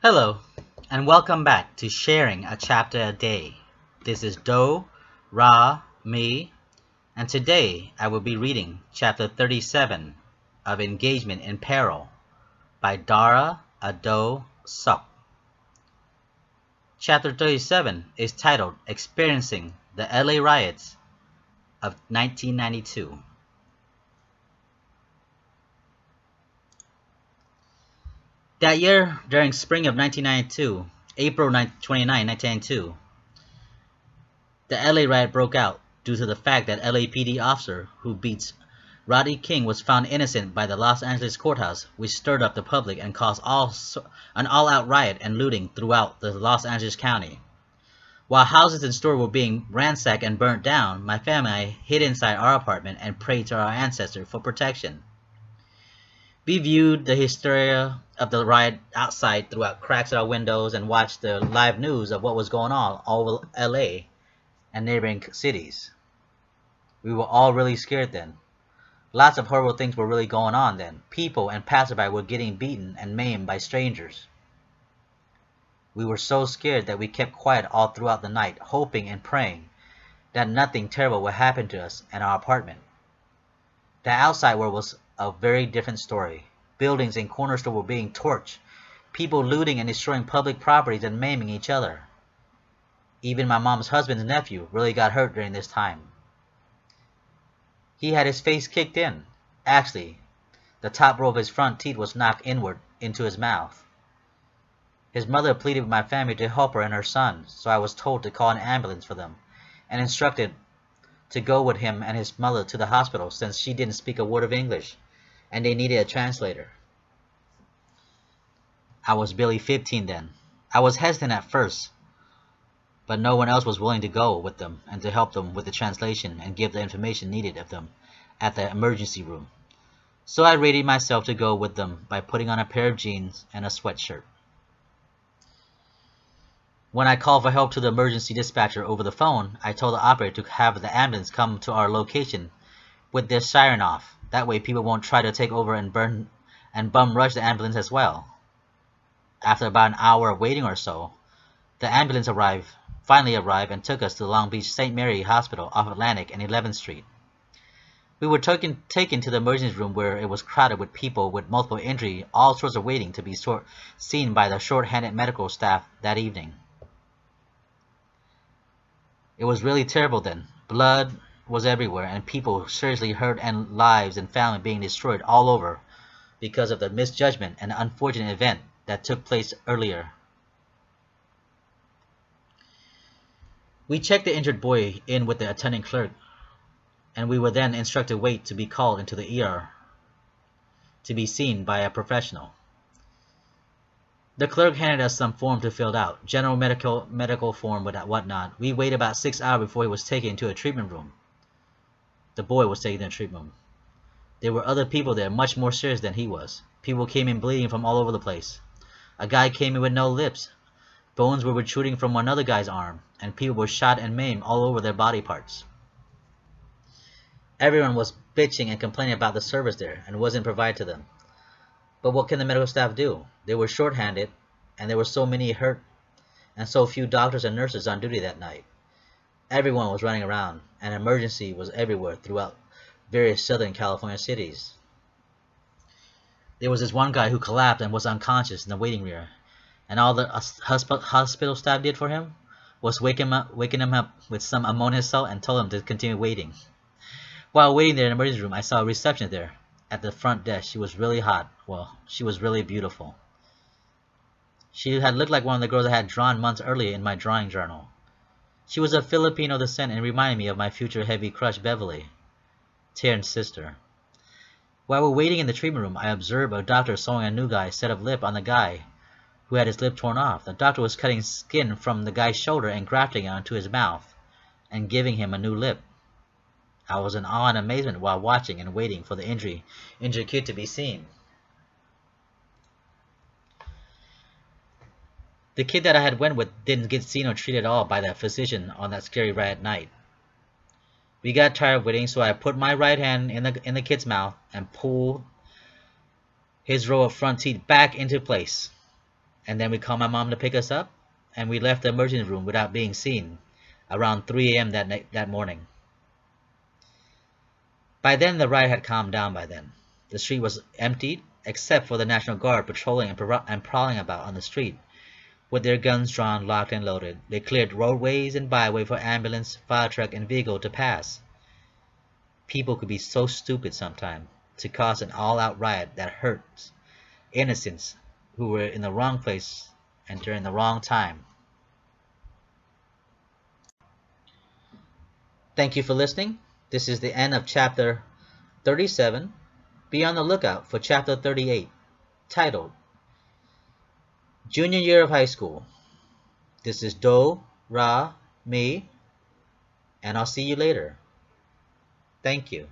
Hello, and welcome back to Sharing a Chapter a Day. This is Do, Ra, me, and today I will be reading Chapter 37 of Engagement in Peril by Dara, Odoe, Sup. Chapter 37 is titled Experiencing the LA Riots of 1992. That year, during spring of 1992, April 29, 1992, the LA riot broke out due to the fact that LAPD officer who beats Rodney King was found innocent by the Los Angeles courthouse, which stirred up the public and caused an all-out riot and looting throughout the Los Angeles County. While houses and stores were being ransacked and burnt down, my family hid inside our apartment and prayed to our ancestors for protection. We viewed the hysteria of the riot outside throughout cracks of our windows and watched the live news of what was going on all over LA and neighboring cities. We were all really scared then. Lots of horrible things were really going on then. People and passerby were getting beaten and maimed by strangers. We were so scared that we kept quiet all throughout the night, hoping and praying that nothing terrible would happen to us and our apartment. The outside world was a very different story. Buildings and corner stores were being torched, people looting and destroying public properties and maiming each other. Even my mom's husband's nephew really got hurt during this time. He had his face kicked in. Actually, the top row of his front teeth was knocked inward into his mouth. His mother pleaded with my family to help her and her son, so I was told to call an ambulance for them, and instructed to go with him and his mother to the hospital since she didn't speak a word of English, and they needed a translator. I was barely 15 then. I was hesitant at first, but no one else was willing to go with them and to help them with the translation and give the information needed of them at the emergency room. So I readied myself to go with them by putting on a pair of jeans and a sweatshirt. When I called for help to the emergency dispatcher over the phone, I told the operator to have the ambulance come to our location with their siren off. That way people won't try to take over and bum rush the ambulance as well. After about an hour of waiting or so, the ambulance finally arrived and took us to the Long Beach St. Mary Hospital off Atlantic and 11th Street. We were taken to the emergency room where it was crowded with people with multiple injuries, all sorts of waiting to be seen by the short-handed medical staff that evening. It was really terrible then. Blood was everywhere and people seriously hurt and lives and family being destroyed all over because of the misjudgment and unfortunate event that took place earlier. We checked the injured boy in with the attending clerk, and we were then instructed to wait to be called into the ER to be seen by a professional. The clerk handed us some form to fill out, general medical form and whatnot. We waited about 6 hours before he was taken into a treatment room. The boy was taken to a treatment room. There were other people there much more serious than he was. People came in bleeding from all over the place. A guy came in with no lips. Bones were protruding from another guy's arm, and people were shot and maimed all over their body parts. Everyone was bitching and complaining about the service there and wasn't provided to them. But what can the medical staff do? They were short-handed, and there were so many hurt, and so few doctors and nurses on duty that night. Everyone was running around, and emergency was everywhere throughout various Southern California cities. There was this one guy who collapsed and was unconscious in the waiting area, and all the hospital staff did for him was waking him up with some ammonia salt and told him to continue waiting. While waiting there in the emergency room, I saw a receptionist there at the front desk. She was really hot. Well, she was really beautiful. She had looked like one of the girls I had drawn months earlier in my drawing journal. She was of Filipino descent and reminded me of my future heavy crush Beverly, Terrence's sister. While we were waiting in the treatment room, I observed a doctor sewing a new guy's set of lip on the guy who had his lip torn off. The doctor was cutting skin from the guy's shoulder and grafting it onto his mouth and giving him a new lip. I was in awe and amazement while watching and waiting for the injured kid to be seen. The kid that I had went with didn't get seen or treated at all by that physician on that scary riot night. We got tired of waiting, so I put my right hand in the kid's mouth and pulled his row of front teeth back into place. And then we called my mom to pick us up, and we left the emergency room without being seen around 3 a.m. that morning. By then, the riot had calmed down by then. The street was emptied, except for the National Guard patrolling and prowling about on the street. With their guns drawn, locked, and loaded, they cleared roadways and byway for ambulance, fire truck, and vehicle to pass. People could be so stupid sometimes to cause an all-out riot that hurts innocents who were in the wrong place and during the wrong time. Thank you for listening. This is the end of chapter 37. Be on the lookout for chapter 38, titled Junior Year of High School. This is Do, Ra, me, and I'll see you later. Thank you.